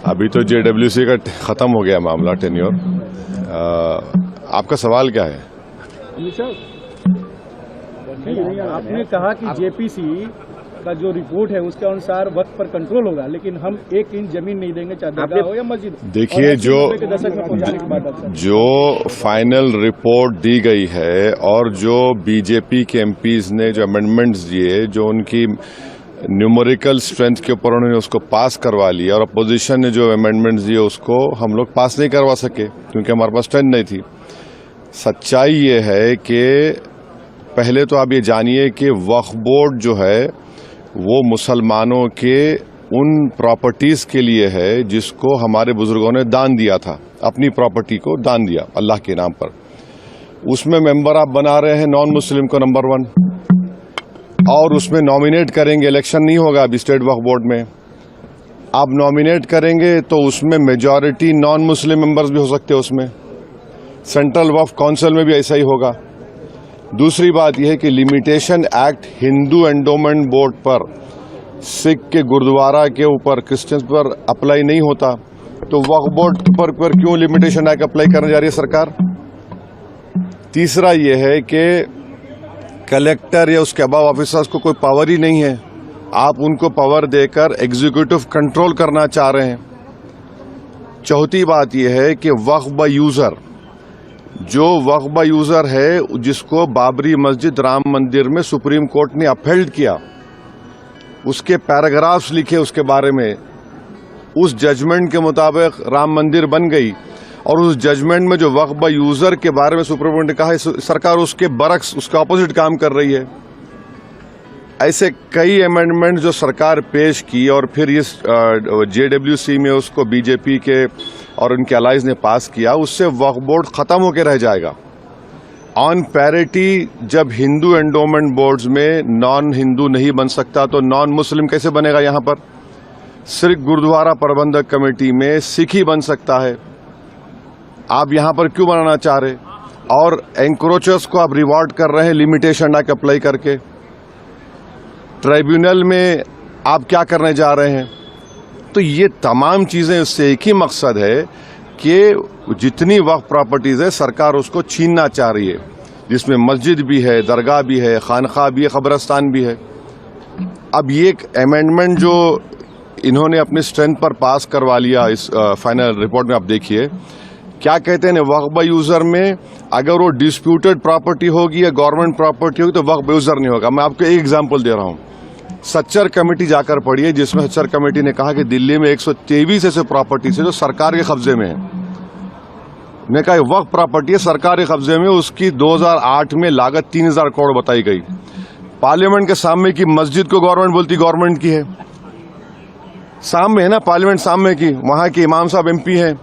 अभी तो JWC का खत्म हो गया मामला, टेन्योर। आपका सवाल क्या है? आपने कहा कि JPC का जो रिपोर्ट है उसके अनुसार वक्त पर कंट्रोल होगा, लेकिन हम 1 इंच जमीन नहीं देंगे, चाहे दरगाह हो या मस्जिद। देखिए, जो फाइनल रिपोर्ट दी गई है और जो बीजेपी के एमपीज ने जो अमेंडमेंट्स दिए, जो उनकी न्यूमेरिकल स्ट्रेंथ के ऊपर उन्होंने उसको पास करवा लिया, और अपोजिशन ने जो अमेंडमेंट्स दिए उसको हम लोग पास नहीं करवा सके क्योंकि हमारे पास स्ट्रेंथ नहीं थी। सच्चाई ये है कि पहले तो आप ये जानिए कि वक्फ बोर्ड जो है वो मुसलमानों के उन प्रॉपर्टीज के लिए है जिसको हमारे बुजुर्गों ने दान दिया था, अपनी प्रॉपर्टी को दान दिया अल्लाह के नाम पर। उसमें मेंबर आप बना रहे हैं नॉन मुस्लिम को नंबर 1, और उसमें नॉमिनेट करेंगे। इलेक्शन नहीं होगा अभी स्टेट वक्फ बोर्ड में। आप नॉमिनेट करेंगे तो उसमें मेजॉरिटी नॉन मुस्लिम मेंबर्स भी हो सकते हैं। उसमें सेंट्रल वक्फ काउंसिल में भी ऐसा ही होगा। दूसरी बात यह है कि limitation act Hindu endowment board पर, सिख के गुरुद्वारा के ऊपर, क्रिश्चियंस पर अप्लाई नहीं होता, तो वक्फ बोर्ड पर क्यों लिमिटेशन एक्ट अप्लाई करने जा रही है सरकार? तीसरा यह है कि कलेक्टर या उसके अबाव ऑफिसर्स को कोई पावर ही नहीं है, आप उनको पावर देकर एग्जीक्यूटिव कंट्रोल करना चाह रहे हैं। चौथी बात यह है कि वक्फ बाय यूजर, जो वक्फ बाय यूजर है जिसको बाबरी मस्जिद राम मंदिर में सुप्रीम कोर्ट ने अपहेल्ड किया, उसके पैराग्राफ्स लिखे उसके बारे में, उस जजमेंट के मुताबिक राम मंदिर बन गई, और उस जजमेंट में जो वक्फ बाय यूजर के बारे में सुप्रीम कोर्ट ने कहा है, सरकार उसके बरक्स, उसका ऑपोजिट काम कर रही है। ऐसे कई अमेंडमेंट जो सरकार पेश की और फिर इस JWC में उसको बीजेपी के और उनके अलाइज ने पास किया, उससे वक्फ बोर्ड खत्म होकर रह जाएगा। ऑन पैरिटी, जब हिंदू एंडोमेंट बोर्ड्स में नॉन हिंदू नहीं बन सकता तो नॉन मुस्लिम कैसे बनेगा? यहां पर सिर्फ गुरुद्वारा प्रबंधक कमेटी में सिख ही बन सकता है। आप यहां पर क्यों बनाना चाह रहे? और एंक्रोचर्स को आप रिवॉर्ड कर रहे हैं लिमिटेशन एक्ट अप्लाई करके। ट्राइब्यूनल में आप क्या करने जा रहे हैं? तो ये तमाम चीजें, उससे एक ही मकसद है कि जितनी वक्फ प्रॉपर्टीज है सरकार उसको छीनना चाह रही है, जिसमें मस्जिद भी है, दरगाह भी है, खानखा भी है, कब्रिस्तान भी है। अब ये एक अमेंडमेंट जो इन्होंने अपनी स्ट्रेंथ पर पास करवा लिया, इस फाइनल रिपोर्ट में आप देखिए क्या कहते हैं, वक्फ बाय यूजर में अगर वो डिस्प्यूटेड प्रॉपर्टी होगी या गवर्नमेंट प्रॉपर्टी होगी तो वक्फ बाय यूजर नहीं होगा। मैं आपको एक एग्जांपल दे रहा हूं, सच्चर कमेटी जाकर पढ़िए, जिसमें सच्चर कमेटी ने कहा कि दिल्ली में 123 ऐसे प्रॉपर्टीज है जो सरकार के कब्जे में है। ने कहा वक्फ प्रॉपर्टी है सरकार के कब्जे में, उसकी 2008 में लागत 3000 करोड़ बताई गई। पार्लियामेंट के सामने की मस्जिद को गवर्नमेंट बोलती गवर्नमेंट की है, सामने है ना पार्लियामेंट सामने की, वहां के इमाम साहब MP हैं,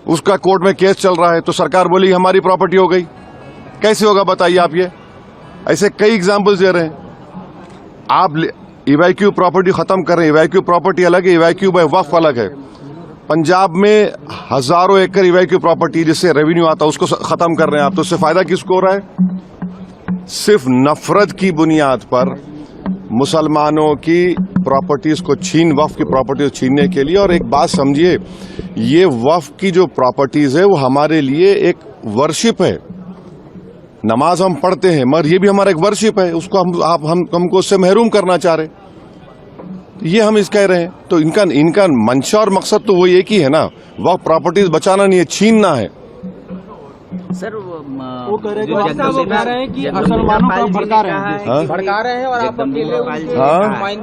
उसका कोर्ट में केस चल रहा है, तो सरकार बोली हमारी प्रॉपर्टी हो गई। कैसे होगा बताइए आप? ये ऐसे कई एग्जांपल्स दे रहे हैं। आप इवैक्यू प्रॉपर्टी खत्म कर रहे हैं, इवैक्यू प्रॉपर्टी अलग है, इवैक्यू बाय वक्फ अलग है। पंजाब में हजारों एकड़ इवैक्यू प्रॉपर्टी जिससे रेवेन्यू आता है उसको खत्म कर रहे हैं आप, तो उससे फायदा किसको हो रहा है? सिर्फ नफरत की बुनियाद पर मुसलमानों की प्रॉपर्टीज को वक्फ की प्रॉपर्टीज छीनने के लिए। और एक बात समझिए, ये वक्फ की जो प्रॉपर्टीज है वो हमारे लिए एक वर्शिप है। नमाज हम पढ़ते हैं मगर ये भी हमारा एक वर्शिप है, उसको हमको उससे महरूम करना चाह रहे, ये हम इस कह रहे हैं। तो इनका मंशा और मकसद तो वो एक ही है ना, वक्फ प्रॉपर्टीज बचाना नहीं है, छीनना है। सर वो कह रहे हैं कि मुसलमानों को भड़का रहे हैं और आप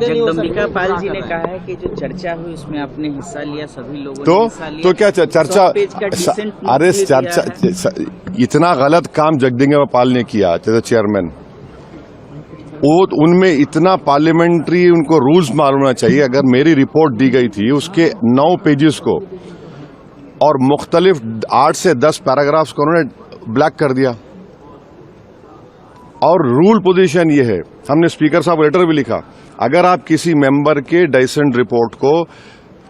जगदम्बिका पाल जी ने कहा है कि जो चर्चा हुई उसमें आपने हिस्सा लिया, सभी लोगों ने हिस्सा लिया। तो क्या चर्चा? अरे चर्चा, इतना गलत काम जगदम्बिका पाल ने किया चेयरमैन, वो उनमें इतना पार्लियामेंट्री उनको रूल्स मालूम होना चाहिए। अगर मेरी रिपोर्ट दी गई थी उसके 9 पेजेस को और मुख्तलिफ 8 से 10 पैराग्राफ्स को उन्होंने ब्लैक कर दिया। और रूल पोजीशन ये है, हमने स्पीकर साहब लेटर भी लिखा, अगर आप किसी मेंबर के डाइसेंट रिपोर्ट को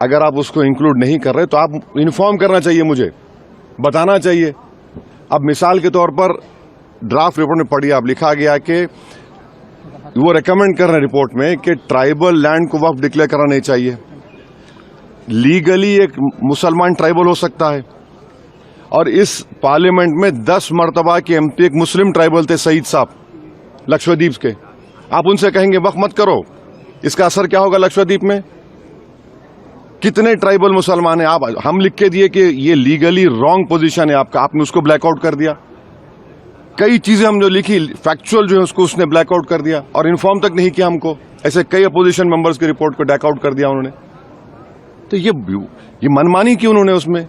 अगर आप उसको इंक्लूड नहीं कर रहे तो आप इन्फॉर्म करना चाहिए, मुझे बताना चाहिए। अब मिसाल के तौर पर ड्राफ्ट रिपोर्ट में पढ़िए, आप लिखा गया कि वो रेकमेंड कर रहे हैं रिपोर्ट में कि ट्राइबल लैंड को वक्फ डिक्लेयर करना नहीं चाहिए। लीगली एक मुसलमान ट्राइबल हो सकता है, और इस पार्लियामेंट में 10 मर्तबा के एमपी एक मुस्लिम ट्राइबल थे, सईद साहब लक्षद्वीप के। आप उनसे कहेंगे वक्फ मत करो, इसका असर क्या होगा लक्षद्वीप में? कितने ट्राइबल मुसलमान हैं? आप हम लिख के दिए कि ये लीगली रॉन्ग पोजीशन है आपका, आपने उसको ब्लैकआउट कर दिया। कई चीजें हम जो लिखी फैक्चुअल जो है उसको उसने ब्लैकआउट कर दिया, और इन्फॉर्म तक नहीं किया हमको। ऐसे कई अपोजिशन मेंबर्स की रिपोर्ट को ब्लैकआउट कर दिया उन्होंने। तो ये मनमानी की उन्होंने उसमें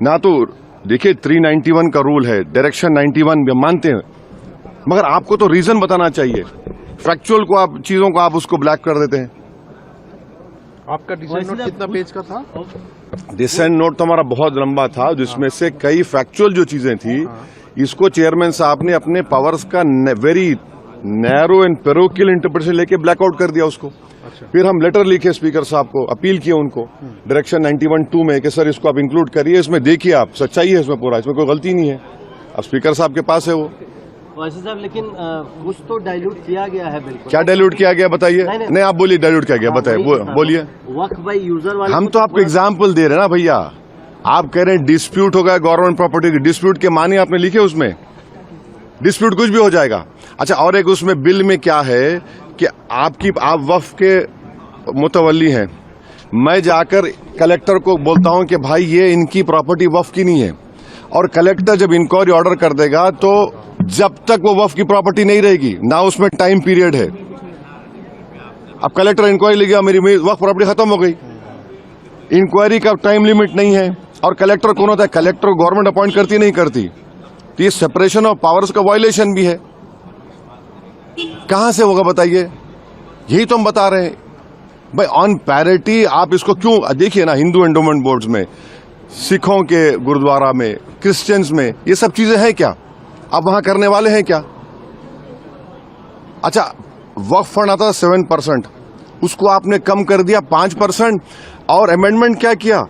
ना, तो देखिए 391 का रूल है, डायरेक्शन 91 भी मानते हैं, मगर आपको तो रीजन बताना चाहिए। फैक्चुअल को आप चीजों को आप उसको ब्लैक कर देते हैं। आपका डिसेंट नोट कितना पेज का था? डिसेंट नोट तो हमारा बहुत लंबा था, जिसमें से कई फैक्चुअल जो चीजें थी, इसको चेयरमैन साहब ने अपने पावर्स का very narrow and parochial interpretation लेके ब्लैकआउट कर दिया उसको। फिर हम लेटर लिखे स्पीकर साहब को, अपील किए उनको डायरेक्शन 91(2) में कि सर इसको आप इंक्लूड करिए, इसमें देखिए आप सच्चाई है इसमें पूरा, इसमें कोई गलती नहीं है। अब स्पीकर साहब के पास है वो। वैसे साहब लेकिन कुछ तो डाइल्यूट किया गया है। बिल्कुल क्या डाइल्यूट किया गया बताइए? नहीं आप बोलिए डाइल्यूट किया गया, बताइए बोलिए। वक्फ बाय यूजर वाले हम तो आपको एग्जाम्पल दे रहे हैं ना भैया। आप कह रहे हैं डिस्प्यूट होगा गवर्नमेंट प्रॉपर्टी की, डिस्प्यूट के माने आपने लिखे उसमें, डिस्प्यूट कुछ भी हो जाएगा। अच्छा, और एक उसमें बिल में क्या है कि आप वक्फ के मुतवल्ली हैं, मैं जाकर कलेक्टर को बोलता हूं कि भाई ये इनकी प्रॉपर्टी वक्फ की नहीं है, और कलेक्टर जब इंक्वायरी ऑर्डर कर देगा तो जब तक वो वक्फ की प्रॉपर्टी नहीं रहेगी ना उसमें टाइम पीरियड है। अब कलेक्टर इंक्वायरी लेगा, मेरी वक्फ प्रॉपर्टी खत्म हो गई, इंक्वायरी का टाइम लिमिट नहीं है। और कलेक्टर कौन होता है? कलेक्टर गवर्नमेंट अपॉइंट करती नहीं करती, तो ये सेपरेशन ऑफ पावर्स का वायलेशन भी है। कहां से होगा बताइए? यही तो हम बता रहे हैं भाई, ऑन पैरिटी आप इसको क्यों देखिए ना, हिंदू एंडोमेंट बोर्ड्स में, सिखों के गुरुद्वारा में, क्रिश्चियंस में, ये सब चीजें हैं क्या? आप वहां करने वाले हैं क्या? अच्छा, वक्फ फंड आता था 7%, उसको आपने कम कर दिया 5%, और अमेंडमेंट क्या किया?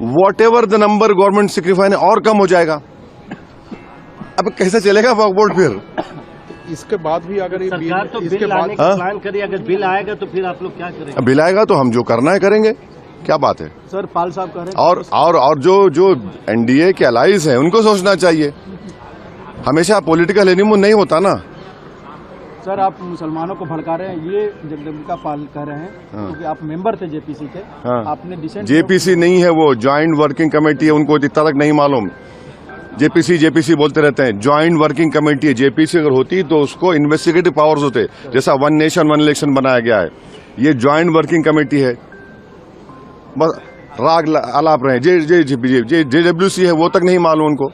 What ever the number government sacrifice और कम हो जाएगा। अब कैसे चलेगा वक्फ बोर्ड? फिर इसके बाद भी अगर ये सरकार तो बिल लाने का प्लान करी, अगर बिल आएगा तो फिर आप लोग क्या करेंगे? बिल आएगा तो हम जो करना है करेंगे, क्या बात है। सर पाल साहब कह रहे हैं और जो एनडीए के अलाइज हैं उनको सोचना चाहिए, हमेशा पॉलिटिकल एनिमो नहीं होता ना। सर आप मुसलमानों को भड़का रहे हैं, ये जगदम्बिका पाल कह रहे हैं क्योंकि आप मेंबर थे जेपीसी के। आपने डिसेंट जेपीसी नहीं है, वो ज्वाइंट वर्किंग कमेटी है, उनको इतना तक नहीं मालूम। जेपीसी बोलते रहते हैं, ज्वाइंट वर्किंग कमेटी है। जेपीसी अगर होती तो उसको इन्वेस्टिगेटिव पावर्स होते, जैसा वन नेशन वन इलेक्शन बनाया गया है। ये ज्वाइंट वर्किंग कमेटी है, बस राग आलाप रहे। जेडब्ल्यूसी है, वो तक नहीं मालूम उनको।